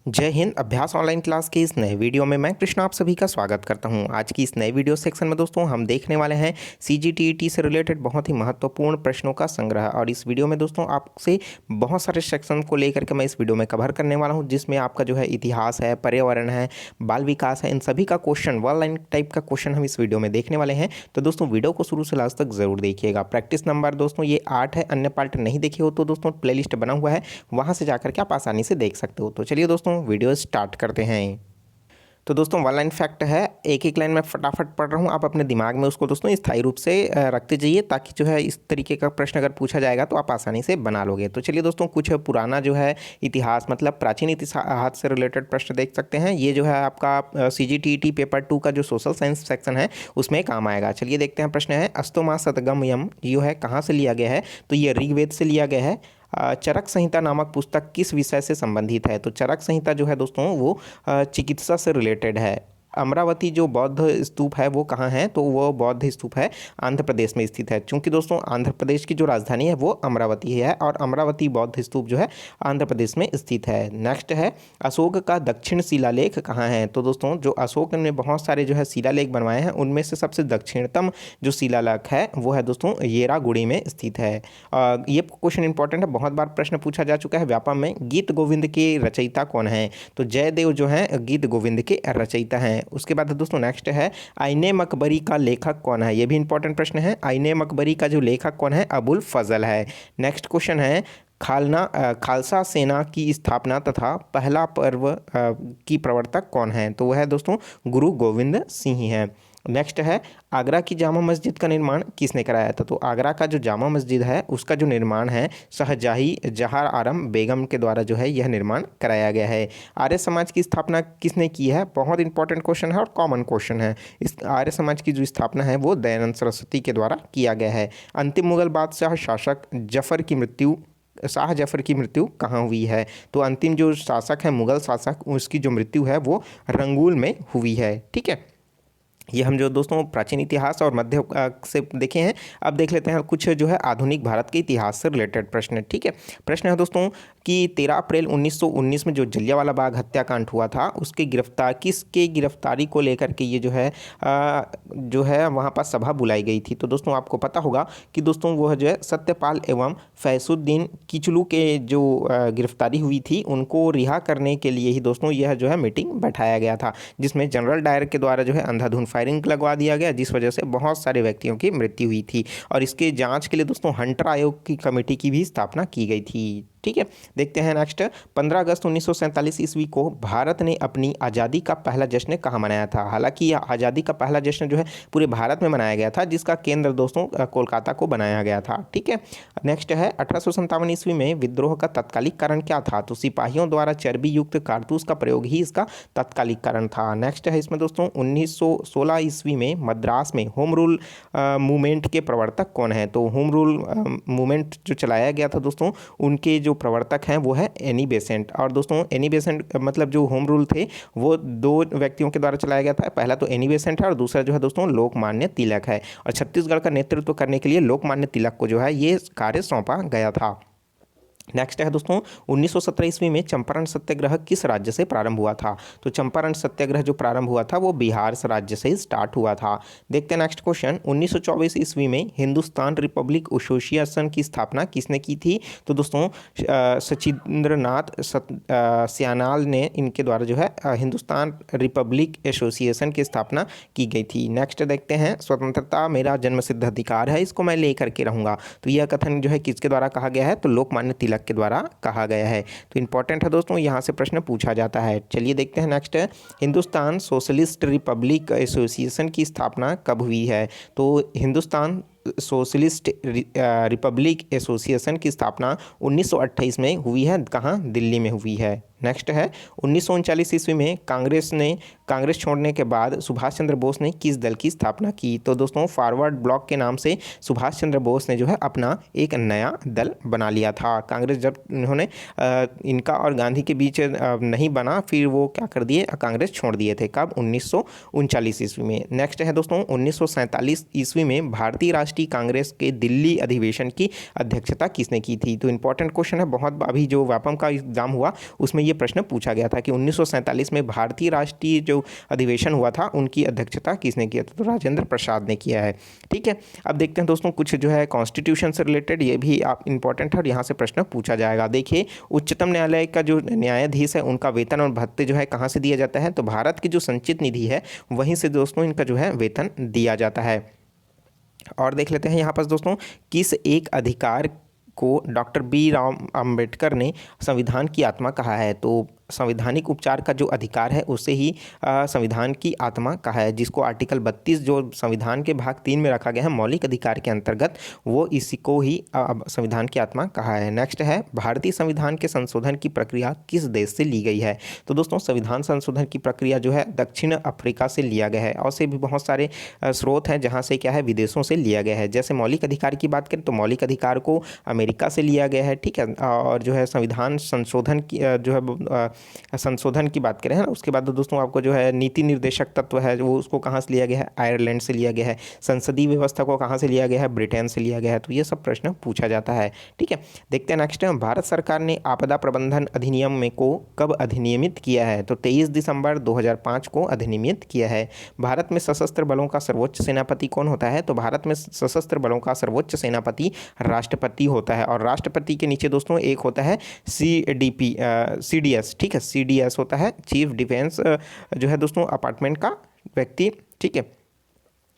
जय हिंद। अभ्यास online class के इस नए वीडियो में मैं कृष्णा आप सभी का स्वागत करता हूं। आज की इस नए वीडियो सेक्शन में दोस्तों हम देखने वाले हैं सीजीटीईटी से रिलेटेड बहुत ही महत्वपूर्ण प्रश्नों का संग्रह। और इस वीडियो में दोस्तों आपसे बहुत सारे सेक्शन को लेकर के मैं इस वीडियो में कवर करने वाला हूं, जिसमें आपका जो है इतिहास है, पर्यावरण है, बाल विकास है, इन सभी का क्वेश्चन वन लाइन टाइप का क्वेश्चन हम इस वीडियो में देखने वाले हैं। तो दोस्तों वीडियो को शुरू से लास्ट तक जरूर देखिएगा। प्रैक्टिस नंबर दोस्तों ये 8 है। अन्य पार्ट नहीं देखे हो तो दोस्तों प्लेलिस्ट बना हुआ है, वहां से जाकर के आप आसानी से देख सकते हो। तो चलिए दोस्तों वीडियो स्टार्ट करते हैं। तो दोस्तों वन लाइन फैक्ट है, एक एक लाइन में फटाफट पढ़ रहा हूँ, आप अपने दिमाग में उसको दोस्तों स्थायी रूप से रखते जाइए, ताकि जो है इस तरीके का प्रश्न अगर पूछा जाएगा तो आप आसानी से बना लोगे। तो चलिए दोस्तों कुछ पुराना जो है इतिहास मतलब प्राचीन इतिहास से रिलेटेड प्रश्न देख सकते हैं। ये जो है आपका सीजीटीईटी पेपर 2 का जो सोशल साइंस सेक्शन है उसमें काम आएगा। चलिए देखते हैं। प्रश्न है अस्तोमा सतगमयम जो है कहाँ से लिया गया है, तो ये ऋग्वेद से लिया गया है। चरक संहिता नामक पुस्तक किस विषय से संबंधित है, तो चरक संहिता जो है दोस्तों वो चिकित्सा से रिलेटेड है। अमरावती जो बौद्ध स्तूप है वो कहाँ है, तो वो बौद्ध स्तूप है आंध्र प्रदेश में स्थित है। चूंकि दोस्तों आंध्र प्रदेश की जो राजधानी है वो अमरावती है, और अमरावती बौद्ध स्तूप जो है आंध्र प्रदेश में स्थित है। नेक्स्ट है अशोक का दक्षिण शिलालेख कहाँ है, तो दोस्तों जो अशोक ने बहुत सारे जो है शिलालेख बनवाए हैं, उनमें से सबसे दक्षिणतम जो शिलालेख है वो है दोस्तों येरागुड़ी में स्थित है। ये क्वेश्चन इंपॉर्टेंट है, बहुत बार प्रश्न पूछा जा चुका है व्यापम में। गीत गोविंद के रचयिता कौन है, तो जयदेव जो है गीत गोविंद के रचयिता हैं। उसके बाद दोस्तों नेक्स्ट है आईने मकबरी का लेखक कौन है, ये भी इंपॉर्टेंट प्रश्न है। आईने मकबरी का जो लेखक कौन है, अबुल फजल है। नेक्स्ट क्वेश्चन है खालसा सेना की स्थापना तथा पहला पर्व की प्रवर्तक कौन है, तो वह है दोस्तों गुरु गोविंद सिंह है। नेक्स्ट है आगरा की जामा मस्जिद का निर्माण किसने कराया था, तो आगरा का जो जामा मस्जिद है उसका जो निर्माण है शाहजही जहां आरम बेगम के द्वारा जो है यह निर्माण कराया गया है। आर्य समाज की स्थापना किसने की है, बहुत इंपॉर्टेंट क्वेश्चन है और कॉमन क्वेश्चन है। इस आर्य समाज की जो स्थापना है वो दयानंद सरस्वती के द्वारा किया गया है। अंतिम मुगल बादशाह शासक शाह जफर की मृत्यु कहाँ हुई है, तो अंतिम जो शासक है मुगल शासक उसकी जो मृत्यु है वो रंगूल में हुई है। ठीक है, ये हम जो दोस्तों प्राचीन इतिहास और मध्य से देखे हैं। अब देख लेते हैं कुछ जो है आधुनिक भारत के इतिहास से रिलेटेड प्रश्न। ठीक है, प्रश्न है दोस्तों कि 13 अप्रैल 1919 में जो जलियांवाला बाग हत्याकांड हुआ था उसके किसके गिरफ्तारी को लेकर के ये जो है वहाँ पर सभा बुलाई गई थी। तो दोस्तों आपको पता होगा कि दोस्तों वो जो है सत्यपाल एवं फैसुद्दीन किचलू के जो गिरफ्तारी हुई थी उनको रिहा करने के लिए ही दोस्तों यह जो है मीटिंग बैठाया गया था, जिसमें जनरल डायर के द्वारा जो है अंधाधुंध फायरिंग लगवा दिया गया, जिस वजह से बहुत सारे व्यक्तियों की मृत्यु हुई थी। और इसके जांच के लिए दोस्तों हंटर आयोग की कमेटी की भी स्थापना की गई थी। ठीक है, देखते हैं नेक्स्ट। 15 अगस्त 1947 ईस्वी को भारत ने अपनी आज़ादी का पहला जश्न कहाँ मनाया था, हालांकि यह आज़ादी का पहला जश्न जो है पूरे भारत में मनाया गया था, जिसका केंद्र दोस्तों कोलकाता को बनाया गया था। ठीक है, नेक्स्ट है 1857 ईस्वी में विद्रोह का तत्कालिक कारण क्या था, तो सिपाहियों द्वारा चर्बी युक्त कारतूस का प्रयोग ही इसका तत्कालिक कारण था। नेक्स्ट है इसमें दोस्तों 1916 ईस्वी में मद्रास में होम रूल मूवमेंट के प्रवर्तक कौन है, तो होम रूल मूवमेंट जो चलाया गया था दोस्तों उनके जो प्रवर्तक हैं वो है एनी बेसेंट। और दोस्तों एनी बेसेंट मतलब जो होम रूल थे वो दो व्यक्तियों के द्वारा चलाया गया था, पहला तो एनी बेसेंट है और दूसरा जो है दोस्तों लोकमान्य तिलक है। और छत्तीसगढ़ का नेतृत्व करने के लिए लोकमान्य तिलक को जो है ये कार्य सौंपा गया था। नेक्स्ट है दोस्तों 1917 ईस्वी में चंपारण सत्याग्रह किस राज्य से प्रारंभ हुआ था, तो चंपारण सत्याग्रह जो प्रारंभ हुआ था वो बिहार राज्य से स्टार्ट हुआ था। देखते हैं नेक्स्ट क्वेश्चन। 1924 ईस्वी में हिंदुस्तान रिपब्लिक एसोसिएशन की स्थापना किसने की थी, तो दोस्तों सचिंद्रनाथ सयानाल ने इनके द्वारा जो है हिंदुस्तान रिपब्लिक एसोसिएशन की स्थापना की गई थी। नेक्स्ट देखते हैं स्वतंत्रता मेरा जन्मसिद्ध अधिकार है, इसको मैं लेकर के रहूँगा, तो यह कथन जो है किसके द्वारा कहा गया है, तो लोकमान्य तिलक के द्वारा कहा गया है। तो इंपॉर्टेंट है दोस्तों, यहाँ से प्रश्न पूछा जाता है। चलिए देखते हैं next. Hindustan socialist Republic association की स्थापना कब हुई है, तो हिंदुस्तान सोशलिस्ट रिपब्लिक एसोसिएशन की स्थापना 1928 में हुई है, कहाँ, दिल्ली में हुई है। नेक्स्ट है 1939 ईस्वी में कांग्रेस छोड़ने के बाद सुभाष चंद्र बोस ने किस दल की स्थापना की, तो दोस्तों फॉरवर्ड ब्लॉक के नाम से सुभाष चंद्र बोस ने जो है अपना एक नया दल बना लिया था। कांग्रेस जब इन्होंने इनका और गांधी के बीच नहीं बना, फिर वो क्या कर दिए, कांग्रेस छोड़ दिए थे, कब, 1939 ईस्वी में। नेक्स्ट है दोस्तों 1947 ईस्वी में भारतीय राष्ट्रीय कांग्रेस के दिल्ली अधिवेशन की अध्यक्षता किसने की थी, तो इंपॉर्टेंट क्वेश्चन है बहुत। अभी जो व्यापम का एग्जाम हुआ उसमें ये प्रश्न पूछा गया था कि 1947 में भारतीय राष्ट्रीय जो अधिवेशन हुआ था उनकी अध्यक्षता किसने किया था, तो राजेंद्र प्रसाद ने किया है। ठीक है, अब देखते हैं दोस्तों कुछ जो है कॉन्स्टिट्यूशन से रिलेटेड, ये भी आप इंपॉर्टेंट है और यहाँ से प्रश्न पूछा जाएगा। देखिए, उच्चतम न्यायालय का जो न्यायाधीश है उनका वेतन और भत्ते जो है कहाँ से दिया जाता है, तो भारत की जो संचित निधि है वहीं से दोस्तों इनका जो है वेतन दिया जाता है। और देख लेते हैं यहाँ पर दोस्तों, किस एक अधिकार को डॉक्टर बी राम अंबेडकर ने संविधान की आत्मा कहा है, तो संवैधानिक उपचार का जो अधिकार है उसे ही संविधान की आत्मा कहा है, जिसको आर्टिकल 32 जो संविधान के भाग 3 में रखा गया है मौलिक अधिकार के अंतर्गत, वो इसी को ही संविधान की आत्मा कहा है। नेक्स्ट है, भारतीय संविधान के संशोधन की प्रक्रिया किस देश से ली गई है, तो दोस्तों संविधान संशोधन की प्रक्रिया जो है दक्षिण अफ्रीका से लिया गया है, और से भी बहुत सारे स्रोत हैं जहाँ से क्या है विदेशों से लिया गया है। जैसे मौलिक अधिकार की बात करें तो मौलिक अधिकार को अमेरिका से लिया गया है। ठीक है, और जो है संविधान संशोधन की जो है संशोधन की बात करें है ना, उसके बाद दोस्तों आपको जो है नीति निर्देशक तत्व है वो उसको कहाँ से लिया गया है, आयरलैंड से लिया गया है। संसदीय व्यवस्था को कहाँ से लिया गया है, ब्रिटेन से लिया गया है। तो ये सब प्रश्न पूछा जाता है। ठीक है, देखते हैं नेक्स्ट, भारत सरकार ने आपदा प्रबंधन अधिनियम में को कब अधिनियमित किया है, तो 23 दिसंबर 2005 को अधिनियमित किया है। भारत में सशस्त्र बलों का सर्वोच्च सेनापति कौन होता है, तो भारत में सशस्त्र बलों का सर्वोच्च सेनापति राष्ट्रपति होता है, और राष्ट्रपति के नीचे दोस्तों एक होता है CDS। ठीक है, CDS होता है चीफ डिफेंस जो है दोस्तों अपार्टमेंट का व्यक्ति। ठीक है,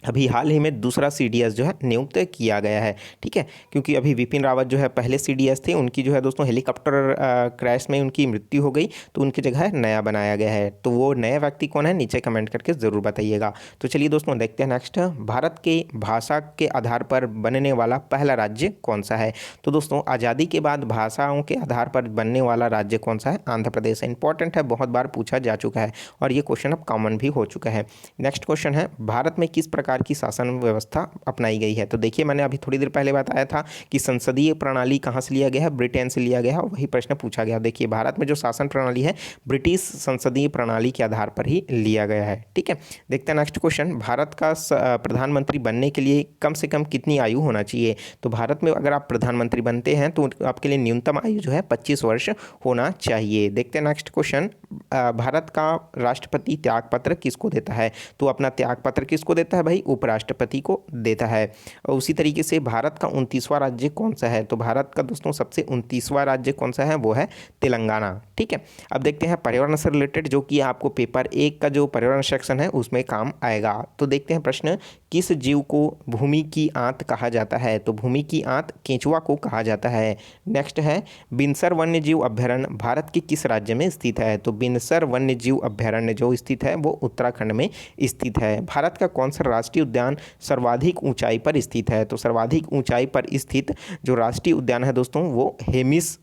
अभी हाल ही में दूसरा CDS जो है नियुक्त किया गया है। ठीक है, क्योंकि अभी विपिन रावत जो है पहले CDS थे, उनकी जो है दोस्तों हेलीकॉप्टर क्रैश में उनकी मृत्यु हो गई, तो उनकी जगह नया बनाया गया है। तो वो नया व्यक्ति कौन है, नीचे कमेंट करके ज़रूर बताइएगा। तो चलिए दोस्तों देखते हैं नेक्स्ट, भारत के भाषा के आधार पर बनने वाला पहला राज्य कौन सा है, तो दोस्तों आज़ादी के बाद भाषाओं के आधार पर बनने वाला राज्य कौन सा है, आंध्र प्रदेश है। इंपॉर्टेंट है, बहुत बार पूछा जा चुका है और ये क्वेश्चन अब कॉमन भी हो चुका है। नेक्स्ट क्वेश्चन है, भारत में किस प्रकार की शासन व्यवस्था अपनाई गई है, तो देखिए मैंने अभी थोड़ी देर पहले बताया था कि संसदीय प्रणाली कहाँ से लिया गया है, ब्रिटेन से लिया गया है, और वही प्रश्न पूछा गया। देखिए भारत में जो शासन प्रणाली है ब्रिटिश संसदीय प्रणाली के आधार पर ही लिया गया है। ठीक है, देखते हैं नेक्स्ट क्वेश्चन, भारत का प्रधानमंत्री बनने के लिए कम से कम कितनी आयु होना चाहिए, तो भारत में अगर आप प्रधानमंत्री बनते हैं तो आपके लिए न्यूनतम आयु जो है 25 वर्ष होना चाहिए। देखते हैं नेक्स्ट क्वेश्चन, भारत का राष्ट्रपति त्यागपत्र किसको देता है, तो अपना त्यागपत्र किसको देता है भाई, उपराष्ट्रपति को देता है। और उसी तरीके से भारत का 29वां राज्य कौन सा है, तो भारत का दोस्तों सबसे 29वां राज्य कौन सा है, वो है तेलंगाना। ठीक है, अब देखते हैं पर्यावरण से रिलेटेड, जो कि आपको पेपर 1 का जो पर्यावरण सेक्शन है उसमें काम आएगा। तो देखते हैं प्रश्न, किस जीव को भूमि की आंत कहा जाता है, तो भूमि की आंत केंचुआ को कहा जाता है। नेक्स्ट है, बिनसर वन्य जीव अभ्यारण्य भारत के किस राज्य में स्थित है, तो बिनसर वन्य जीव अभ्यारण्य जो स्थित है वो उत्तराखंड में स्थित है। भारत का कौन सा राष्ट्रीय उद्यान सर्वाधिक ऊंचाई पर स्थित है, तो सर्वाधिक ऊंचाई पर स्थित जो राष्ट्रीय उद्यान है दोस्तों वो हेमिस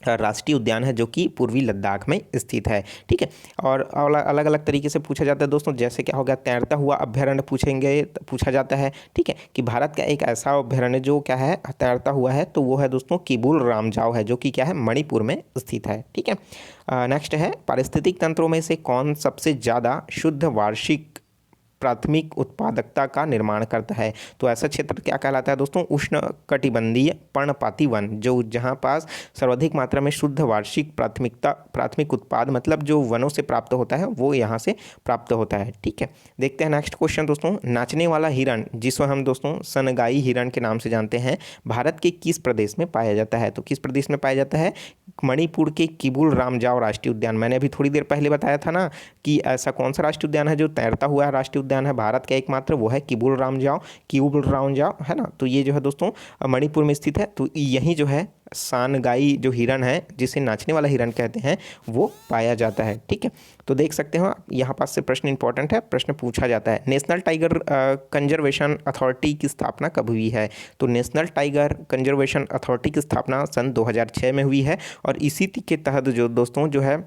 राष्ट्रीय उद्यान है, जो कि पूर्वी लद्दाख में स्थित है। ठीक है, और अलग अलग तरीके से पूछा जाता है दोस्तों, जैसे क्या हो गया, तैरता हुआ अभ्यारण्य पूछा जाता है। ठीक है, कि भारत का एक ऐसा अभ्यारण्य जो क्या है तैरता हुआ है, तो वो है दोस्तों किबुल रामजाव है, जो कि क्या है मणिपुर में स्थित है। ठीक है, नेक्स्ट है, पारिस्थितिक तंत्रों में से कौन सबसे ज़्यादा शुद्ध वार्षिक प्राथमिक उत्पादकता का निर्माण करता है, तो ऐसा क्षेत्र क्या कहलाता है दोस्तों, उष्णकटिबंधीय पर्णपाती वन, जो जहां पास सर्वाधिक मात्रा में शुद्ध वार्षिक प्राथमिक उत्पाद मतलब जो वनों से प्राप्त होता है वो यहां से प्राप्त होता है। ठीक है, देखते हैं नेक्स्ट क्वेश्चन दोस्तों, नाचने वाला हिरण जिसको हम दोस्तों सनगाई हिरण के नाम से जानते हैं, भारत के किस प्रदेश में पाया जाता है, तो किस प्रदेश में पाया जाता है, मणिपुर के किबुल रामजाव राष्ट्रीय उद्यान। मैंने अभी थोड़ी देर पहले बताया था ना कि ऐसा कौन सा राष्ट्रीय उद्यान है जो तैरता हुआ है राष्ट्रीय उद्यान है भारत का एकमात्र, वो है किबुल रामजाव है ना। तो ये जो है दोस्तों मणिपुर में स्थित है। तो यही जो है सानगाई जो हिरण है, जिसे नाचने वाला हिरण कहते हैं, वो पाया जाता है। ठीक है, तो देख सकते हो यहाँ पास से प्रश्न इंपॉर्टेंट है, प्रश्न पूछा जाता है। नेशनल टाइगर कंजर्वेशन अथॉरिटी की स्थापना कब हुई है, तो नेशनल टाइगर कंजर्वेशन अथॉरिटी की स्थापना सन 2006 में हुई है, और इसी के तहत जो दोस्तों जो है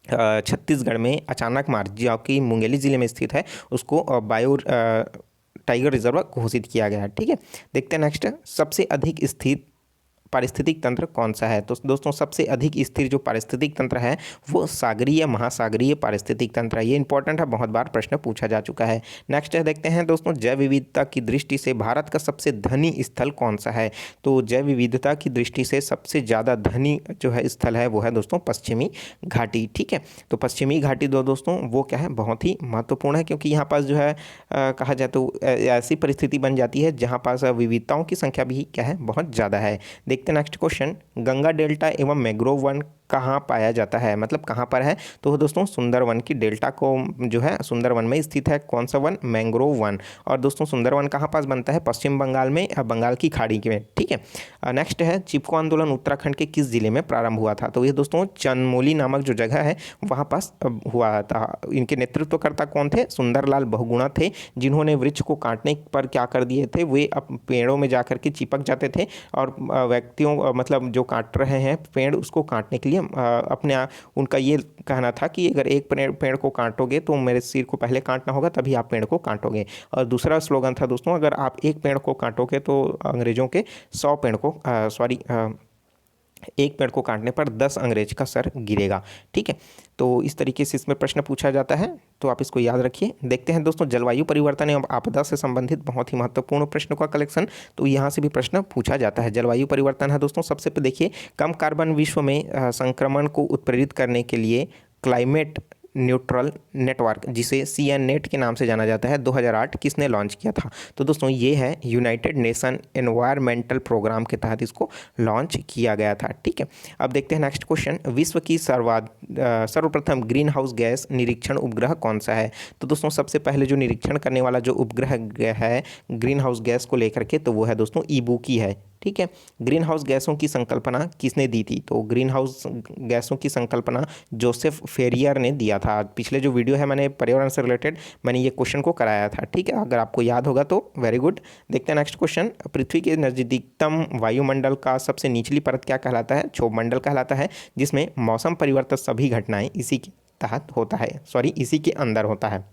छत्तीसगढ़ में अचानक मार्ग जो कि मुंगेली ज़िले में स्थित है उसको बायो टाइगर रिजर्व घोषित किया गया है। ठीक है, देखते हैं नेक्स्ट, सबसे अधिक स्थिर पारिस्थितिक तंत्र कौन सा है? तो दोस्तों सबसे अधिक स्थिर जो पारिस्थितिक तंत्र है वो सागरीय महासागरीय पारिस्थितिक तंत्र है। ये इंपॉर्टेंट है, बहुत बार प्रश्न पूछा जा चुका है। नेक्स्ट है, देखते हैं दोस्तों, जैव विविधता की दृष्टि से भारत का सबसे धनी स्थल कौन सा है? तो जैव विविधता की दृष्टि से सबसे ज़्यादा धनी जो है स्थल है वो है दोस्तों पश्चिमी घाटी। ठीक है, तो पश्चिमी घाटी दोस्तों वो क्या है, बहुत ही महत्वपूर्ण है, क्योंकि यहाँ पास जो है कहा जाए तो ऐसी परिस्थिति बन जाती है जहाँ पास विविधताओं की संख्या भी क्या है, बहुत ज़्यादा है। देखते हैं नेक्स्ट क्वेश्चन, गंगा डेल्टा एवं मैंग्रोव वन कहाँ पाया जाता है, मतलब कहाँ पर है? तो दोस्तों सुंदरवन की डेल्टा को जो है सुंदरवन में स्थित है। कौन सा वन? Mangrove one. और दोस्तों सुंदरवन कहाँ पास बनता है? पश्चिम बंगाल में, बंगाल की खाड़ी में। ठीक है, नेक्स्ट है, चिपको आंदोलन उत्तराखंड के किस जिले में प्रारंभ हुआ था? तो ये दोस्तों चंदमौली नामक जो जगह है वहाँ पास हुआ था। इनके नेतृत्वकर्ता कौन थे? सुंदरलाल बहुगुणा थे, जिन्होंने वृक्ष को काटने पर क्या कर दिए थे, वे अब पेड़ों में जाकर के चिपक जाते थे और व्यक्तियों मतलब जो काट रहे हैं पेड़ उसको काटने के लिए अपने उनका ये कहना था कि अगर एक पेड़ को काटोगे तो मेरे सिर को पहले काटना होगा तभी आप पेड़ को काटोगे। और दूसरा स्लोगन था दोस्तों, अगर आप एक पेड़ को काटोगे तो अंग्रेज़ों के 100 पेड़ को एक पेड़ को काटने पर 10 अंग्रेज का सर गिरेगा। ठीक है, तो इस तरीके से इसमें प्रश्न पूछा जाता है, तो आप इसको याद रखिए। देखते हैं दोस्तों, जलवायु परिवर्तन एवं आपदा से संबंधित बहुत ही महत्वपूर्ण प्रश्नों का कलेक्शन, तो यहाँ से भी प्रश्न पूछा जाता है। जलवायु परिवर्तन है दोस्तों, सबसे पहले देखिए, कम कार्बन विश्व में संक्रमण को उत्प्रेरित करने के लिए क्लाइमेट न्यूट्रल नेटवर्क, जिसे CNNet के नाम से जाना जाता है, 2008 किसने लॉन्च किया था? तो दोस्तों ये है यूनाइटेड नेशन एनवायरमेंटल प्रोग्राम के तहत इसको लॉन्च किया गया था। ठीक है, अब देखते हैं नेक्स्ट क्वेश्चन, विश्व की सर्वप्रथम ग्रीन हाउस गैस निरीक्षण उपग्रह कौन सा है? तो दोस्तों सबसे पहले जो निरीक्षण करने वाला जो उपग्रह है ग्रीन हाउस गैस को लेकर के, तो वो है दोस्तों इबूकी है। ठीक है, ग्रीन हाउस गैसों की संकल्पना किसने दी थी? तो ग्रीन हाउस गैसों की संकल्पना जोसेफ फेरियर ने दिया था। पिछले जो वीडियो है मैंने पर्यावरण से रिलेटेड मैंने ये क्वेश्चन को कराया था। ठीक है, अगर आपको याद होगा तो वेरी गुड। देखते हैं नेक्स्ट क्वेश्चन, पृथ्वी के नजदीकतम वायुमंडल का सबसे निचली परत क्या कहलाता है? क्षोभमंडल कहलाता है, जिसमें मौसम परिवर्तन सभी घटनाएं इसी के तहत होता है, इसी के अंदर होता है।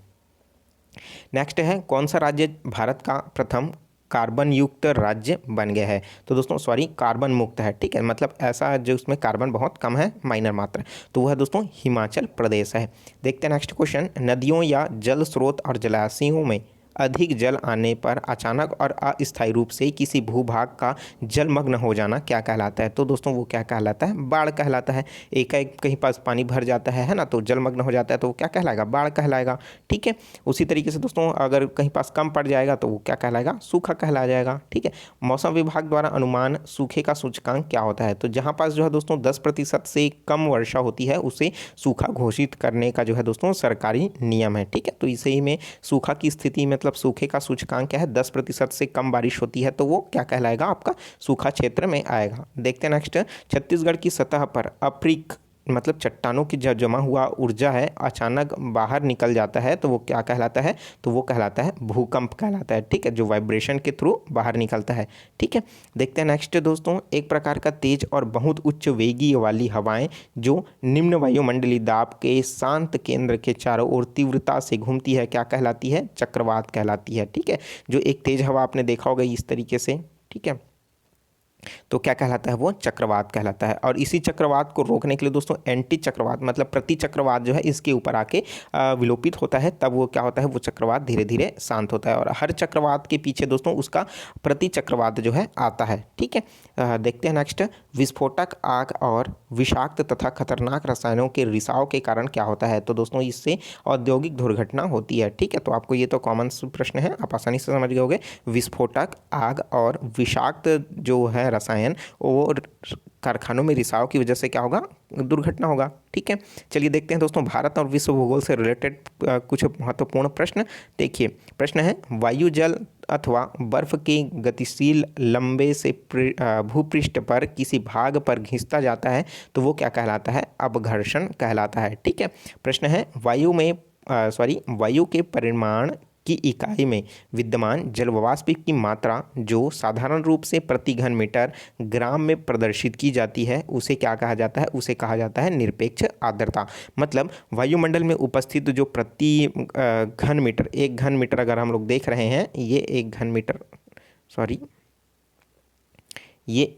नेक्स्ट है, कौन सा राज्य भारत का प्रथम कार्बन युक्त राज्य बन गया है? तो दोस्तों कार्बन मुक्त है। ठीक है, मतलब ऐसा जो उसमें कार्बन बहुत कम है, माइनर मात्रा, तो वह दोस्तों हिमाचल प्रदेश है। देखते हैं नेक्स्ट क्वेश्चन, नदियों या जल स्रोत और जलाशयों में अधिक जल आने पर अचानक और अस्थायी रूप से किसी भूभाग का जलमग्न हो जाना क्या कहलाता है? तो दोस्तों वो क्या कहलाता है? बाढ़ कहलाता है। एकाएक कहीं पास पानी भर जाता है ना, तो जलमग्न हो जाता है, तो वो क्या कहलाएगा? बाढ़ कहलाएगा। ठीक है, उसी तरीके से दोस्तों अगर कहीं पास कम पड़ जाएगा तो वो क्या कहलाएगा? सूखा कहला जाएगा। ठीक है, मौसम विभाग द्वारा अनुमान सूखे का सूचकांक क्या होता है? तो जहाँ पास जो है दोस्तों 10% से कम वर्षा होती है उसे सूखा घोषित करने का जो है दोस्तों सरकारी नियम है। ठीक है, तो इसे ही में सूखा की स्थिति में मतलब सूखे का सूचकांक क्या है? 10% से कम बारिश होती है तो वो क्या कहलाएगा? आपका सूखा क्षेत्र में आएगा। देखते हैं नेक्स्ट, छत्तीसगढ़ की सतह पर अफ्रीक मतलब चट्टानों की जो जमा हुआ ऊर्जा है अचानक बाहर निकल जाता है तो वो क्या कहलाता है? तो वो कहलाता है भूकंप कहलाता है। ठीक है, जो वाइब्रेशन के थ्रू बाहर निकलता है। ठीक है, देखते हैं नेक्स्ट दोस्तों, एक प्रकार का तेज और बहुत उच्च वेगी वाली हवाएं जो निम्न वायुमंडलीय दाब के शांत केंद्र के चारों ओर तीव्रता से घूमती है क्या कहलाती है? चक्रवात कहलाती है। ठीक है, जो एक तेज हवा आपने देखा होगा इस तरीके से, ठीक है, तो क्या कहलाता है? वो चक्रवात कहलाता है। और इसी चक्रवात को रोकने के लिए दोस्तों एंटी चक्रवात मतलब प्रति चक्रवात जो है इसके ऊपर आके विलोपित होता है, तब वो क्या होता है? वो चक्रवात धीरे धीरे शांत होता है। और हर चक्रवात के पीछे दोस्तों उसका प्रति चक्रवात जो है आता है। ठीक है, देखते हैं नेक्स्ट, विस्फोटक आग और विषाक्त तथा खतरनाक रसायनों के रिसाव के कारण क्या होता है? तो दोस्तों इससे औद्योगिक दुर्घटना होती है। ठीक है, तो आपको ये तो कॉमन प्रश्न है, आप आसानी से समझ गए होंगे। विस्फोटक आग और विषाक्त जो है रसायन वो कारखानों में रिसाव की वजह से क्या होगा? दुर्घटना होगा। ठीक है, चलिए देखते हैं दोस्तों भारत और विश्व भूगोल से रिलेटेड कुछ महत्वपूर्ण प्रश्न। देखिए प्रश्न है, वायु जल अथवा बर्फ के गतिशील लंबे से भूपृष्ठ पर किसी भाग पर घिसता जाता है तो वो क्या कहलाता है? अपघर्षण कहलाता है। ठीक है, प्रश्न है, वायु के परिमाण की इकाई में विद्यमान जलवाष्प की मात्रा जो साधारण रूप से प्रति घन मीटर ग्राम में प्रदर्शित की जाती है उसे क्या कहा जाता है? उसे कहा जाता है निरपेक्ष आर्द्रता। मतलब वायुमंडल में उपस्थित जो प्रति घन मीटर, 1 घन मीटर अगर हम लोग देख रहे हैं, ये 1 घन मीटर, ये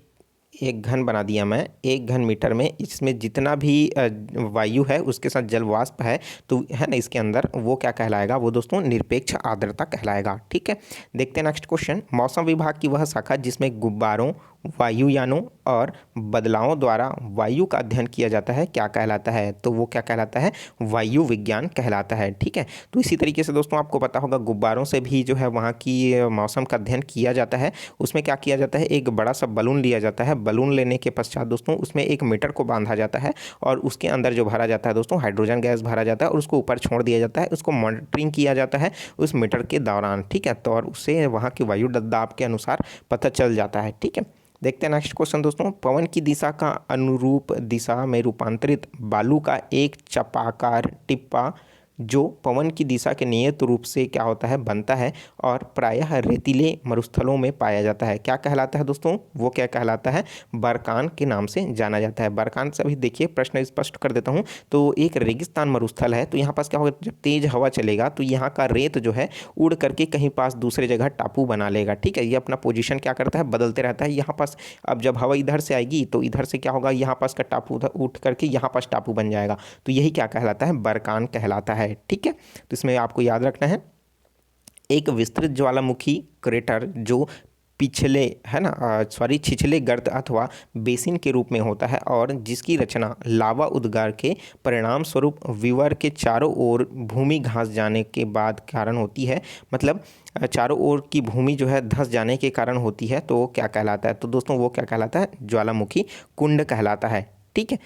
एक घन बना दिया मैं, 1 घन मीटर में इसमें जितना भी वायु है उसके साथ जल वाष्प है तो है ना इसके अंदर, वो क्या कहलाएगा, वो दोस्तों निरपेक्ष आर्द्रता कहलाएगा। ठीक है, देखते हैं नेक्स्ट क्वेश्चन। मौसम विभाग की वह शाखा जिसमें गुब्बारों, वायुयानों और बदलावों द्वारा वायु का अध्ययन किया जाता है क्या कहलाता है, तो वो क्या कहलाता है, वायु विज्ञान कहलाता है। ठीक है, तो इसी तरीके से दोस्तों आपको पता होगा गुब्बारों से भी जो है वहाँ की मौसम का अध्ययन किया जाता है। उसमें क्या किया जाता है, एक बड़ा सा बलून लिया जाता है, बलून लेने के पश्चात दोस्तों उसमें एक मीटर को बांधा जाता है और उसके अंदर जो भरा जाता है दोस्तों हाइड्रोजन गैस भरा जाता है और उसको ऊपर छोड़ दिया जाता है, उसको मॉनिटरिंग किया जाता है उस मीटर के दौरान। ठीक है, तो और उससे वहाँ की वायु दाब के अनुसार पता चल जाता है। ठीक है, देखते हैं नेक्स्ट क्वेश्चन दोस्तों। पवन की दिशा का अनुरूप दिशा में रूपांतरित बालू का एक चपाकार टिप्पा जो पवन की दिशा के नियत रूप से क्या होता है, बनता है और प्रायः रेतीले मरुस्थलों में पाया जाता है, क्या कहलाता है दोस्तों, वो क्या कहलाता है, बरकान के नाम से जाना जाता है। बरकान से अभी देखिए प्रश्न स्पष्ट कर देता हूँ। तो एक रेगिस्तान मरुस्थल है, तो यहाँ पास क्या होगा, जब तेज हवा चलेगा तो यहाँ का रेत जो है उड़ करके कहीं पास दूसरे जगह टापू बना लेगा। ठीक है, ये अपना पोजीशन क्या करता है, बदलते रहता है। यहाँ पास अब जब हवा इधर से आएगी तो इधर से क्या होगा, यहाँ पास का टापू उधर उठ करके यहाँ पास टापू बन जाएगा, तो यही क्या कहलाता है, बरकान कहलाता है। ठीक है, तो इसमें आपको याद रखना है एक विस्तृत ज्वालामुखी क्रेटर जो पिछले है ना छिछले गर्त अथवा बेसिन के रूप में होता है और जिसकी रचना लावा उद्गार के परिणाम स्वरूप विवर के चारों ओर भूमि घास जाने के बाद कारण होती है, मतलब चारों ओर की भूमि जो है धंस जाने के कारण होती है, तो क्या कहलाता है, तो दोस्तों वो क्या कहलाता है, ज्वालामुखी कुंड कहलाता है। ठीक है,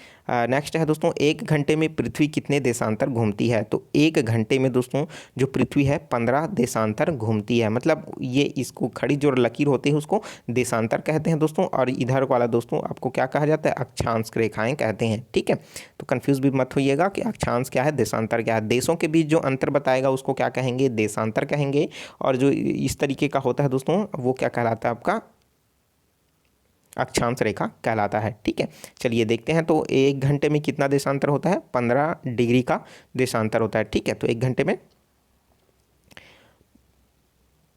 नेक्स्ट है दोस्तों, 1 घंटे में पृथ्वी कितने देशांतर घूमती है, तो 1 घंटे में दोस्तों जो पृथ्वी है 15 देशांतर घूमती है, मतलब ये इसको खड़ी जो लकीर होती है उसको देशांतर कहते हैं दोस्तों, और इधर वाला दोस्तों आपको क्या कहा जाता है, अक्षांश रेखाएं कहते हैं। ठीक है, तो कंफ्यूज भी मत होइएगा कि अक्षांश क्या है, देशांतर क्या है। देशों के बीच जो अंतर बताएगा उसको क्या कहेंगे, देशांतर कहेंगे, और जो इस तरीके का होता है दोस्तों वो क्या कहलाता है, आपका अक्षांश रेखा कहलाता है। ठीक है, चलिए देखते हैं। तो 1 घंटे में कितना देशांतर होता है, 15 डिग्री का देशांतर होता है। ठीक है, तो 1 घंटे में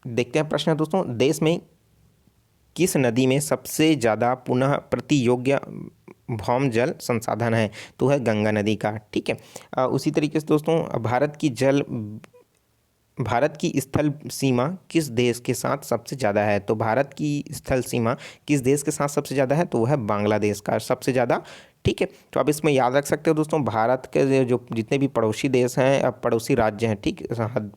देखते हैं प्रश्न है दोस्तों, देश में किस नदी में सबसे ज़्यादा पुनः प्रतियोग्य भौम जल संसाधन है, तो है गंगा नदी का। ठीक है, उसी तरीके से दोस्तों भारत की स्थल सीमा किस देश के साथ सबसे ज़्यादा है, तो भारत की स्थल सीमा किस देश के साथ सबसे ज़्यादा है, तो वो है बांग्लादेश का सबसे ज़्यादा। ठीक है, तो आप इसमें याद रख सकते हो दोस्तों, भारत के जो जितने भी पड़ोसी देश हैं, पड़ोसी राज्य हैं, ठीक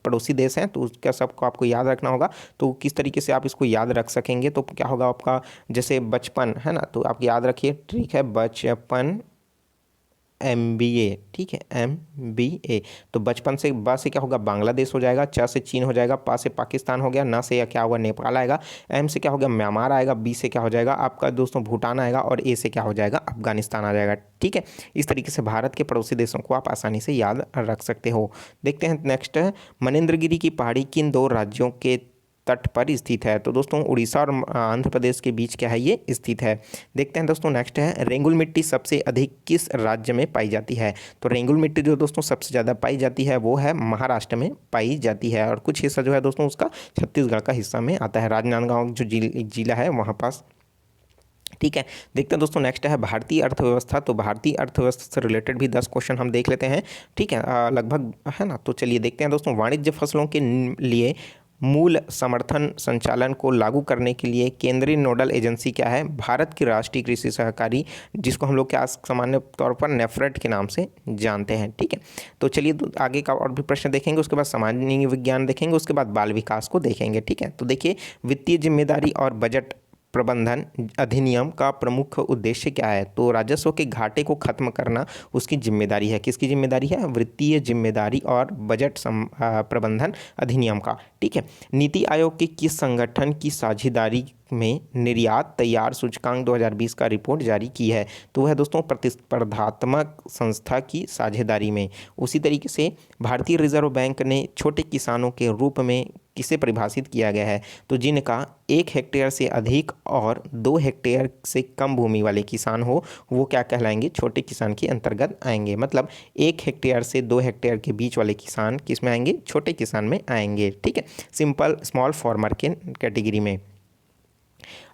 पड़ोसी देश हैं, तो उसका सबको आपको याद रखना होगा। तो किस तरीके से आप इसको याद रख सकेंगे, तो क्या होगा आपका, जैसे बचपन है ना, तो आप याद रखिए। ठीक है, बचपन MBA। ठीक है, MBA, तो बचपन से ब से क्या होगा, बांग्लादेश हो जाएगा, च से चीन हो जाएगा, पा से पाकिस्तान हो गया, ना से या क्या होगा, नेपाल आएगा, M से क्या हो गया, म्यांमार आएगा, B से क्या हो जाएगा आपका दोस्तों भूटान आएगा, और A से क्या हो जाएगा, अफगानिस्तान आ जाएगा। ठीक है, इस तरीके से भारत के पड़ोसी देशों को आप आसानी से याद रख सकते हो। देखते हैं नेक्स्ट है, मनेंद्रगिरी की पहाड़ी किन 2 राज्यों के तट पर स्थित है, तो दोस्तों उड़ीसा और आंध्र प्रदेश के बीच क्या है, ये स्थित है। देखते हैं दोस्तों नेक्स्ट है, रेंगुल मिट्टी सबसे अधिक किस राज्य में पाई जाती है, तो रेंगुल मिट्टी जो दोस्तों सबसे ज़्यादा पाई जाती है वो है महाराष्ट्र में पाई जाती है, और कुछ हिस्सा जो है दोस्तों उसका छत्तीसगढ़ का हिस्सा में आता है, राजनांदगांव जो जिला है वहाँ पास। ठीक है, देखते हैं दोस्तों नेक्स्ट है भारतीय अर्थव्यवस्था, तो भारतीय अर्थव्यवस्था से रिलेटेड भी 10 क्वेश्चन हम देख लेते हैं। ठीक है, लगभग है ना, तो चलिए देखते हैं दोस्तों, वाणिज्य फसलों के लिए मूल समर्थन संचालन को लागू करने के लिए केंद्रीय नोडल एजेंसी क्या है, भारत की राष्ट्रीय कृषि सहकारी, जिसको हम लोग क्या सामान्य तौर पर नेफ्रेट के नाम से जानते हैं। ठीक है, तो चलिए आगे का और भी प्रश्न देखेंगे, उसके बाद सामान्य विज्ञान देखेंगे, उसके बाद बाल विकास को देखेंगे। ठीक है, तो देखिए वित्तीय जिम्मेदारी और बजट प्रबंधन अधिनियम का प्रमुख उद्देश्य क्या है, तो राजस्व के घाटे को खत्म करना उसकी जिम्मेदारी है, किसकी जिम्मेदारी है, वित्तीय जिम्मेदारी और बजट प्रबंधन अधिनियम का। ठीक है, नीति आयोग के किस संगठन की साझेदारी में निर्यात तैयार सूचकांक 2020 का रिपोर्ट जारी की है, तो वह दोस्तों प्रतिस्पर्धात्मक संस्था की साझेदारी में। उसी तरीके से भारतीय रिजर्व बैंक ने छोटे किसानों के रूप में किसे परिभाषित किया गया है, तो जिनका 1 हेक्टेयर से अधिक और 2 हेक्टेयर से कम भूमि वाले किसान हो वो क्या कहलाएंगे, छोटे किसान के अंतर्गत आएंगे, मतलब 1 हेक्टेयर से 2 हेक्टेयर के बीच वाले किसान किस में आएंगे, छोटे किसान में आएंगे। ठीक है, सिंपल स्मॉल फार्मर के कैटेगरी में।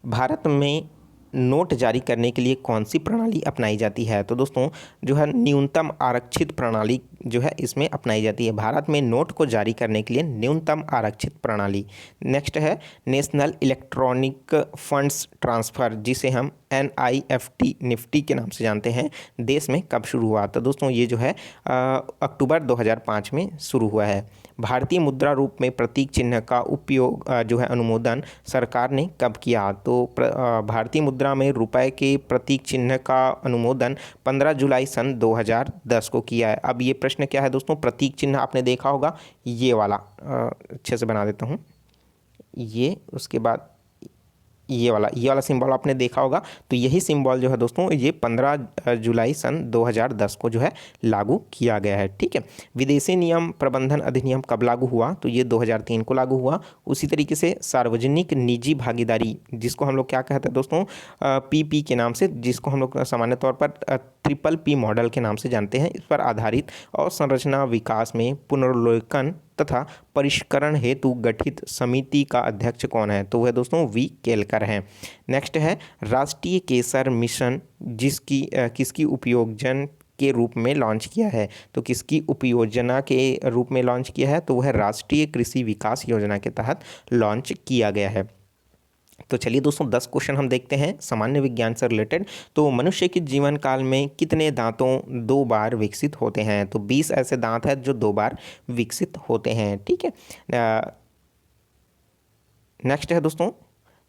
भारत में नोट जारी करने के लिए कौन सी प्रणाली अपनाई जाती है? तो दोस्तों जो है न्यूनतम आरक्षित प्रणाली जो है इसमें अपनाई जाती है। भारत में नोट को जारी करने के लिए न्यूनतम आरक्षित प्रणाली। नेक्स्ट है नेशनल इलेक्ट्रॉनिक फंड्स ट्रांसफ़र, जिसे हम NIFT निफ्टी के नाम से जानते हैं, देश में कब शुरू हुआ? तो दोस्तों ये जो है अक्टूबर 2005 में शुरू हुआ है। भारतीय मुद्रा रूप में प्रतीक चिन्ह का उपयोग जो है अनुमोदन सरकार ने कब किया? तो भारतीय मुद्रा में रुपए के प्रतीक चिन्ह का अनुमोदन 15 जुलाई सन 2010 को किया है। अब ये प्रश्न क्या है दोस्तों, प्रतीक चिन्ह आपने देखा होगा ये वाला, अच्छे से बना देता हूँ ये, उसके बाद ये वाला सिंबल आपने देखा होगा। तो यही सिंबल जो है दोस्तों ये 15 जुलाई सन 2010 को जो है लागू किया गया है। ठीक है, विदेशी नियम प्रबंधन अधिनियम कब लागू हुआ? तो ये 2003 को लागू हुआ। उसी तरीके से सार्वजनिक निजी भागीदारी, जिसको हम लोग क्या कहते हैं दोस्तों, PP के नाम से, जिसको हम लोग सामान्य तौर पर PPP मॉडल के नाम से जानते हैं, इस पर आधारित और संरचना विकास में पुनर्वलोकन तथा परिष्करण हेतु गठित समिति का अध्यक्ष कौन है? तो वह दोस्तों V केलकर हैं। नेक्स्ट है राष्ट्रीय केसर मिशन, जिसकी किसकी उपयोजन के रूप में लॉन्च किया है? तो किसकी उपयोजना के रूप में लॉन्च किया है? तो वह राष्ट्रीय कृषि विकास योजना के तहत लॉन्च किया गया है। तो चलिए दोस्तों 10 क्वेश्चन हम देखते हैं सामान्य विज्ञान से रिलेटेड। तो मनुष्य के जीवन काल में कितने दांतों 2 बार विकसित होते हैं? तो 20 ऐसे दांत हैं जो 2 बार विकसित होते हैं। ठीक है, नेक्स्ट है दोस्तों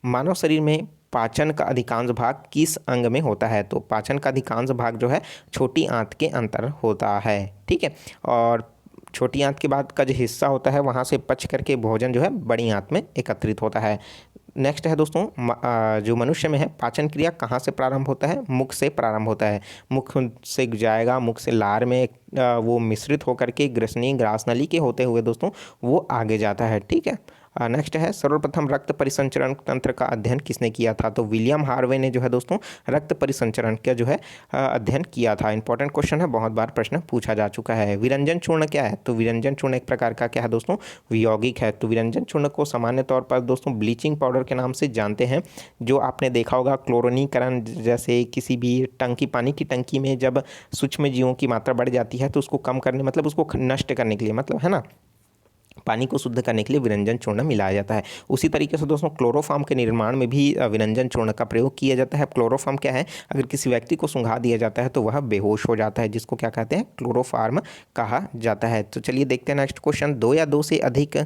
मानव शरीर में पाचन का अधिकांश भाग किस अंग में होता है? तो पाचन का अधिकांश भाग जो है छोटी आंत के अंतर होता है। ठीक है, और छोटी आंत के बाद का जो हिस्सा होता है वहाँ से पच करके भोजन जो है बड़ी आंत में एकत्रित होता है। नेक्स्ट है दोस्तों जो मनुष्य में है पाचन क्रिया कहाँ से प्रारंभ होता है? मुख से प्रारंभ होता है। मुख से जाएगा, मुख से लार में वो मिश्रित होकर के ग्रसनी ग्रासनली के होते हुए दोस्तों वो आगे जाता है। ठीक है, नेक्स्ट है सर्वप्रथम रक्त परिसंचरण तंत्र का अध्ययन किसने किया था? तो विलियम हार्वे ने जो है दोस्तों रक्त परिसंचरण का जो है अध्ययन किया था। इंपॉर्टेंट क्वेश्चन है, बहुत बार प्रश्न पूछा जा चुका है। विरंजन चूर्ण क्या है? तो विरंजन चूर्ण एक प्रकार का क्या है दोस्तों, यौगिक है। तो विरंजन चूर्ण को सामान्य तौर पर दोस्तों ब्लीचिंग पाउडर के नाम से जानते हैं। जो आपने देखा होगा क्लोरीनीकरण, जैसे किसी भी टंकी, पानी की टंकी में जब सूक्ष्म जीवों की मात्रा बढ़ जाती है तो उसको कम करने, मतलब उसको नष्ट करने के लिए, मतलब है ना, पानी को शुद्ध करने के लिए विरंजन चूर्ण मिलाया जाता है। उसी तरीके से दोस्तों क्लोरोफॉर्म के निर्माण में भी विरंजन चूर्ण का प्रयोग किया जाता है। क्लोरोफॉर्म क्या है? अगर किसी व्यक्ति को सूंघा दिया जाता है तो वह बेहोश हो जाता है, जिसको क्या कहते हैं, क्लोरोफॉर्म कहा जाता है। तो चलिए देखते हैं नेक्स्ट क्वेश्चन, 2 या 2 से अधिक।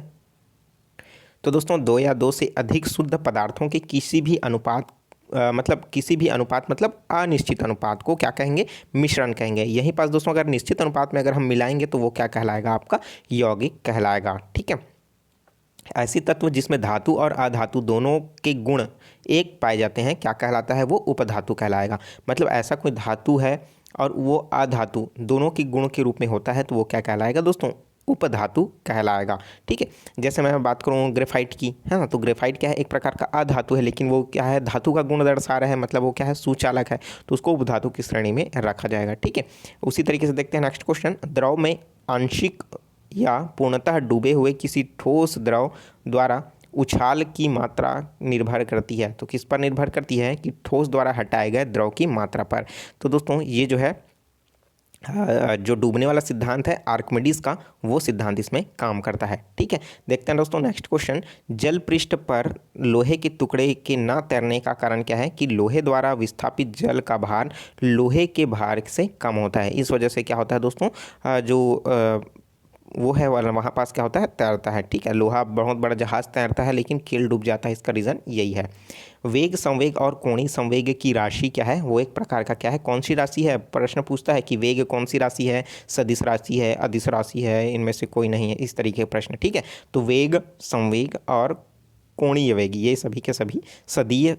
तो दोस्तों 2 या 2 से अधिक शुद्ध पदार्थों के किसी भी अनुपात मतलब अनिश्चित अनुपात को क्या कहेंगे? मिश्रण कहेंगे। यहीं पास दोस्तों अगर निश्चित अनुपात में अगर हम मिलाएंगे तो वो क्या कहलाएगा? आपका यौगिक कहलाएगा। ठीक है, ऐसी तत्व जिसमें धातु और अधातु दोनों के गुण एक पाए जाते हैं क्या कहलाता है? वो उपधातु कहलाएगा। मतलब ऐसा कोई धातु है और वो अधातु दोनों के गुण के रूप में होता है तो वो क्या कहलाएगा दोस्तों? उपधातु कहलाएगा। ठीक है, जैसे मैं बात करूँ ग्रेफाइट की, है ना, तो ग्रेफाइट क्या है? एक प्रकार का अधातु है, लेकिन वो क्या है? धातु का गुण दर्शा रहा है, मतलब वो क्या है? सुचालक है, तो उसको उपधातु की श्रेणी में रखा जाएगा। ठीक है, उसी तरीके से देखते हैं नेक्स्ट क्वेश्चन, द्रव में आंशिक या पूर्णतः डूबे हुए किसी ठोस द्रव द्वारा उछाल की मात्रा निर्भर करती है। तो किस पर निर्भर करती है? कि ठोस द्वारा हटाए गए द्रव की मात्रा पर। तो दोस्तों ये जो है जो डूबने वाला सिद्धांत है आर्किमिडीज का, वो सिद्धांत इसमें काम करता है। ठीक है, देखते हैं दोस्तों नेक्स्ट क्वेश्चन, जल पृष्ठ पर लोहे के टुकड़े के ना तैरने का कारण क्या है? कि लोहे द्वारा विस्थापित जल का भार लोहे के भार से कम होता है। इस वजह से क्या होता है दोस्तों, जो वो है वाला वहाँ पास क्या होता है? तैरता है। ठीक है, लोहा बहुत बड़ा जहाज तैरता है लेकिन कील डूब जाता है, इसका रीज़न यही है। वेग, संवेग और कोणीय संवेग की राशि क्या है? वो एक प्रकार का क्या है? कौन सी राशि है? प्रश्न पूछता है कि वेग कौन सी राशि है? सदिश राशि है, अदिश राशि है, इनमें से कोई नहीं है, इस तरीके के प्रश्न। ठीक है, तो वेग, संवेग और कोणीय वेग ये सभी के सभी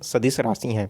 सदिश राशि हैं,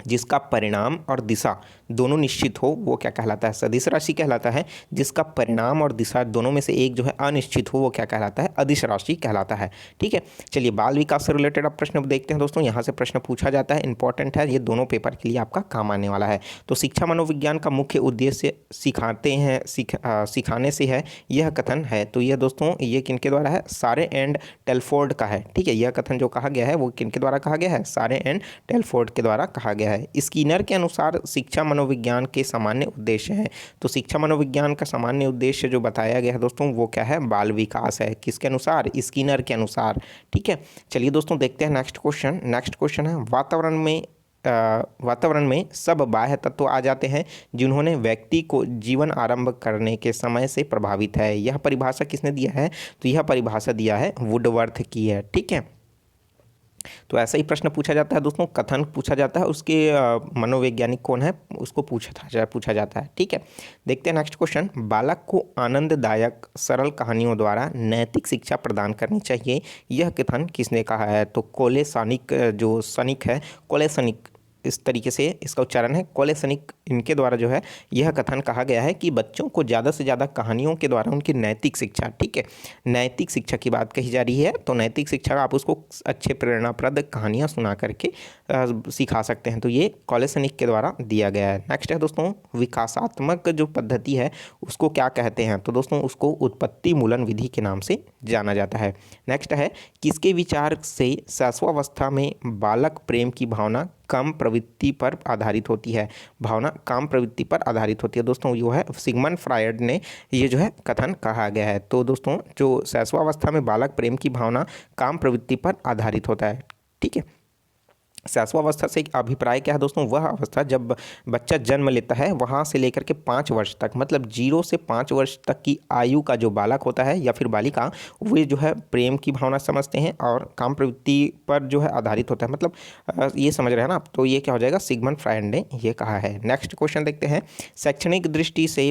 जिसका परिणाम और दिशा दोनों निश्चित हो वो क्या कहलाता है? सदिश राशि कहलाता है। जिसका परिणाम और दिशा दोनों में से एक जो है अनिश्चित हो वो क्या कहलाता है? अदिश राशि कहलाता है। ठीक है, चलिए बाल विकास से रिलेटेड अब प्रश्न देखते हैं दोस्तों। यहाँ से प्रश्न पूछा जाता है, इंपॉर्टेंट है, ये दोनों पेपर के लिए आपका काम आने वाला है। तो शिक्षा मनोविज्ञान का मुख्य उद्देश्य सिखाने से है, यह कथन है। तो यह दोस्तों ये किनके द्वारा है? सारे एंड टेलफोर्ड का है। ठीक है, यह कथन जो कहा गया है वो किनके द्वारा कहा गया है? सारे एंड टेलफोर्ड के द्वारा कहा गया है। स्किनर के अनुसार शिक्षा मनोविज्ञान के सामान्य उद्देश्य हैं। तो शिक्षा मनोविज्ञान का सामान्य उद्देश्य जो बताया गया है दोस्तों वो क्या है? बाल विकास है। किसके अनुसार? स्किनर के अनुसार। ठीक है, चलिए दोस्तों देखते हैं नेक्स्ट क्वेश्चन। नेक्स्ट क्वेश्चन है, वातावरण में सब बाह्य तत्व आ जाते हैं जिन्होंने व्यक्ति को जीवन आरंभ करने के समय से प्रभावित है। यह परिभाषा किसने दिया है? तो यह परिभाषा दिया है वुडवर्थ की है। ठीक है, तो ऐसा ही प्रश्न पूछा जाता है दोस्तों, कथन पूछा जाता है, उसके मनोवैज्ञानिक कौन है उसको पूछा जाता है। ठीक है, देखते हैं नेक्स्ट क्वेश्चन। बालक को आनंददायक सरल कहानियों द्वारा नैतिक शिक्षा प्रदान करनी चाहिए, यह कथन किसने कहा है? तो कोलेसानिक जो सनिक है, कोलेसनिक इस तरीके से इसका उच्चारण है, कोलेसनिक, इनके द्वारा जो है यह कथन कहा गया है कि बच्चों को ज़्यादा से ज़्यादा कहानियों के द्वारा उनकी नैतिक शिक्षा, ठीक है, नैतिक शिक्षा की बात कही जा रही है। तो नैतिक शिक्षा आप उसको अच्छे प्रेरणाप्रद कहानियाँ सुना करके सिखा सकते हैं। तो ये कोलेसनिक के द्वारा दिया गया है। नेक्स्ट है दोस्तों, विकासात्मक जो पद्धति है उसको क्या कहते हैं? तो दोस्तों उसको उत्पत्ति मूलन विधि के नाम से जाना जाता है। नेक्स्ट है, किसके विचार से शैशवावस्था में बालक प्रेम की भावना काम प्रवृत्ति पर आधारित होती है? भावना काम प्रवृत्ति पर आधारित होती है दोस्तों, यो है सिगमंड फ्रायड ने ये जो है कथन कहा गया है। तो दोस्तों जो शैशवावस्था में बालक प्रेम की भावना काम प्रवृत्ति पर आधारित होता है। ठीक है, शैशवावस्था से अभिप्राय क्या है दोस्तों? वह अवस्था जब बच्चा जन्म लेता है वहाँ से लेकर के 5 वर्ष तक, मतलब 0 से 5 वर्ष तक की आयु का जो बालक होता है या फिर बालिका, वे जो है प्रेम की भावना समझते हैं और काम प्रवृत्ति पर जो है आधारित होता है। मतलब ये समझ रहे हैं ना आप? तो ये क्या हो जाएगा? सिगमंड फ्रायड ने ये कहा है। नेक्स्ट क्वेश्चन देखते हैं। शैक्षणिक दृष्टि से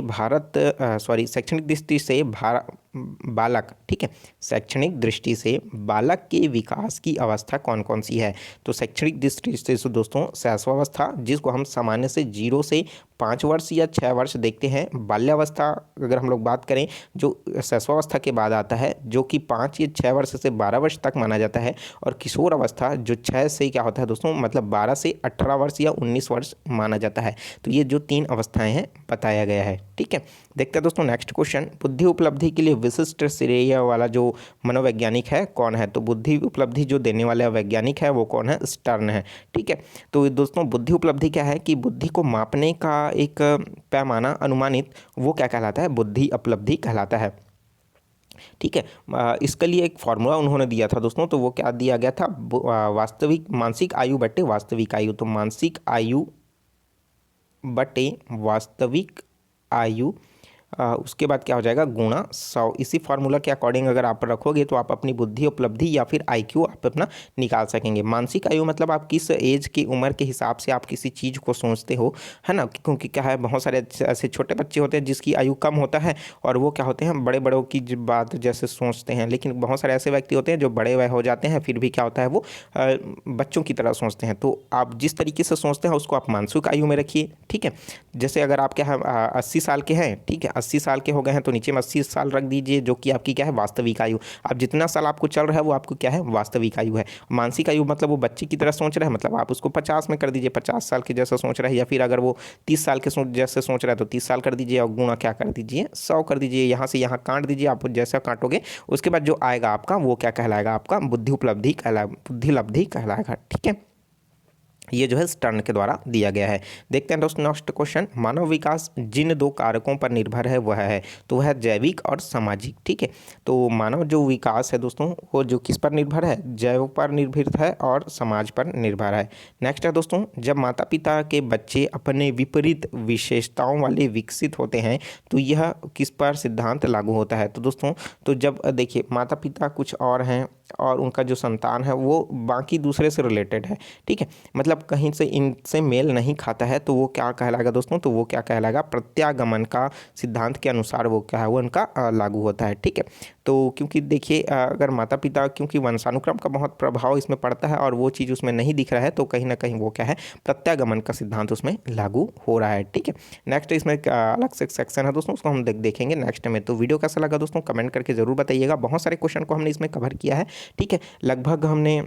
बालक, ठीक है, शैक्षणिक दृष्टि से बालक के विकास की अवस्था कौन कौन सी है? तो शैक्षणिक दृष्टि से दोस्तों शैशवावस्था, जिसको हम सामान्य से 0 से 5 वर्ष या 6 वर्ष देखते हैं। बाल्यावस्था अगर हम लोग बात करें जो शैशवावस्था के बाद आता है, जो कि 5 या 6 वर्ष से 12 वर्ष तक माना जाता है। और किशोर अवस्था जो 6 से क्या होता है दोस्तों, मतलब 12 से 18 वर्ष या 19 वर्ष माना जाता है। तो ये जो 3 अवस्थाएं हैं बताया गया है। ठीक है, देखते हैं दोस्तों नेक्स्ट क्वेश्चन। बुद्धि उपलब्धि के लिए विशिष्ट श्रेय वाला जो मनोवैज्ञानिक है कौन है? तो बुद्धि उपलब्धि जो देने वाला वैज्ञानिक है वो कौन है? स्टर्न है। ठीक है, तो दोस्तों बुद्धि उपलब्धि क्या है कि बुद्धि को मापने का एक पैमाना अनुमानित, वो क्या कहलाता है? बुद्धि उपलब्धि कहलाता है। ठीक है, इसके लिए एक फॉर्मूला उन्होंने दिया था दोस्तों, तो वो क्या दिया गया था? वास्तविक मानसिक आयु बटे वास्तविक आयु। तो मानसिक आयु बटे वास्तविक आयु, उसके बाद क्या हो जाएगा? गुणा 100। इसी फार्मूला के अकॉर्डिंग अगर आप रखोगे तो आप अपनी बुद्धि उपलब्धि या फिर IQ आप अपना निकाल सकेंगे। मानसिक आयु मतलब आप किस एज की उम्र के हिसाब से आप किसी चीज़ को सोचते हो, है ना? क्योंकि क्या है, बहुत सारे ऐसे छोटे बच्चे होते हैं जिसकी आयु कम होता है और वो क्या होते हैं, बड़े बड़ों की बात जैसे सोचते हैं। लेकिन बहुत सारे ऐसे व्यक्ति होते हैं जो बड़े हो जाते हैं फिर भी क्या होता है, वो बच्चों की तरह सोचते हैं। तो आप जिस तरीके से सोचते हैं उसको आप मानसिक आयु में रखिए। ठीक है, जैसे अगर आप क्या है 80 साल के हैं, ठीक है, 80 साल के हो गए हैं तो नीचे में 80 साल रख दीजिए, जो कि आपकी क्या है? वास्तविक आयु। अब जितना साल आपको चल रहा है वो आपको क्या है? वास्तविक आयु है। मानसिक आयु मतलब वो बच्चे की तरह सोच रहा है, मतलब आप उसको 50 में कर दीजिए, 50 साल के जैसा सोच रहा है। या फिर अगर वो 30 साल के जैसे सोच रहा है तो 30 साल कर दीजिए और गुणा क्या कर दीजिए? 100 कर दीजिए। यहाँ से यहाँ काट दीजिए, आप जैसा काटोगे उसके बाद जो आएगा आपका वो क्या कहलाएगा? आपका बुद्धि उपलब्धि कहलाएगा। ठीक है, ये जो है स्टर्न के द्वारा दिया गया है। देखते हैं दोस्तों नेक्स्ट क्वेश्चन। मानव विकास जिन 2 कारकों पर निर्भर है वह है, तो वह है जैविक और सामाजिक। ठीक है, तो मानव जो विकास है दोस्तों वो जो किस पर निर्भर है? जैव पर निर्भर है और समाज पर निर्भर है। नेक्स्ट है दोस्तों, जब माता पिता के बच्चे अपने विपरीत विशेषताओं वाले विकसित होते हैं तो यह किस पर सिद्धांत लागू होता है? तो दोस्तों तो जब देखिए माता पिता कुछ और हैं और उनका जो संतान है वो बाकी दूसरे से रिलेटेड है, ठीक है, मतलब कहीं से इनसे मेल नहीं खाता है, तो वो क्या कहलाएगा दोस्तों, तो वो क्या कहलाएगा, प्रत्यागमन का सिद्धांत के अनुसार वो क्या है, वो उनका लागू होता है, ठीक है। तो क्योंकि देखिए अगर माता पिता, क्योंकि वंशानुक्रम का बहुत प्रभाव इसमें पड़ता है और वो चीज़ उसमें नहीं दिख रहा है, तो कहीं ना कहीं वो क्या है, प्रत्यागमन का सिद्धांत उसमें लागू हो रहा है, ठीक है। नेक्स्ट इसमें एक अलग से सेक्शन है दोस्तों, उसको हम देखेंगे नेक्स्ट में। तो वीडियो कैसा लगा दोस्तों कमेंट करके जरूर बताइएगा। बहुत सारे क्वेश्चन को हमने इसमें कवर किया है, ठीक है, लगभग हमने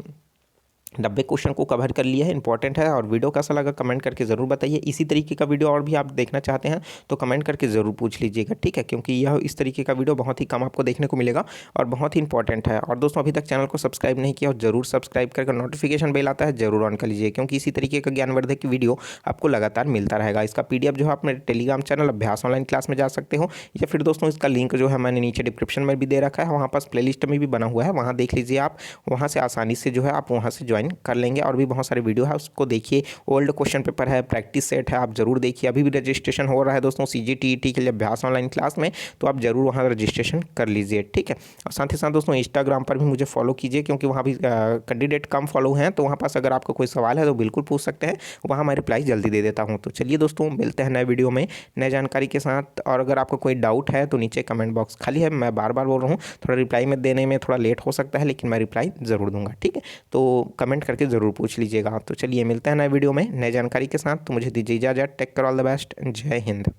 90 क्वेश्चन को कवर कर लिया है, इंपॉर्टेंट है। और वीडियो कैसा लगा कमेंट करके ज़रूर बताइए। इसी तरीके का वीडियो और भी आप देखना चाहते हैं तो कमेंट करके ज़रूर पूछ लीजिएगा, ठीक है, क्योंकि यह इस तरीके का वीडियो बहुत ही कम आपको देखने को मिलेगा और बहुत ही इंपॉर्टेंट है। और दोस्तों अभी तक चैनल को सब्सक्राइब नहीं किया और जरूर सब्सक्राइब करके नोटिफिकेशन बेल आता है जरूर ऑन कर लीजिए, क्योंकि इसी तरीके का ज्ञानवर्धक की वीडियो आपको लगातार मिलता रहेगा। इसका PDF जो है आप मेरे टेलीग्राम चैनल अभ्यास ऑनलाइन क्लास में जा सकते हो, या फिर दोस्तों इसका लिंक जो है मैंने नीचे डिस्क्रिप्शन में भी दे रखा है, वहाँ पास प्लेलिस्ट में भी बना हुआ है, वहाँ देख लीजिए आप, वहाँ से आसानी से जो है आप वहाँ से ज्वाइन कर लेंगे। और भी बहुत सारे वीडियो है उसको देखिए, ओल्ड क्वेश्चन पेपर है, प्रैक्टिस सेट है, आप जरूर देखिए। अभी भी रजिस्ट्रेशन हो रहा है दोस्तों CGTET के लिए अभ्यास ऑनलाइन क्लास में, तो आप जरूर वहाँ रजिस्ट्रेशन कर लीजिए, ठीक है। और साथ ही साथ दोस्तों इंस्टाग्राम पर भी मुझे फॉलो कीजिए, क्योंकि वहाँ भी कैंडिडेट कम फॉलो हैं, तो वहाँ पास अगर आपको कोई सवाल है तो बिल्कुल पूछ सकते हैं, वहाँ मैं रिप्लाई जल्दी दे देता हूँ। तो चलिए दोस्तों मिलते हैं नए वीडियो में नए जानकारी के साथ। और अगर आपको कोई डाउट है तो नीचे कमेंट बॉक्स खाली है, मैं बार बार बोल रहा हूँ, थोड़ा रिप्लाई में देने में थोड़ा लेट हो सकता है, लेकिन मैं रिप्लाई ज़रूर दूंगा, ठीक है। तो कमेंट करके ज़रूर पूछ लीजिएगा। तो चलिए मिलते हैं नए वीडियो में नए जानकारी के साथ। तो मुझे दीजिए इजाज़त, take care, all the best, Jai Hind.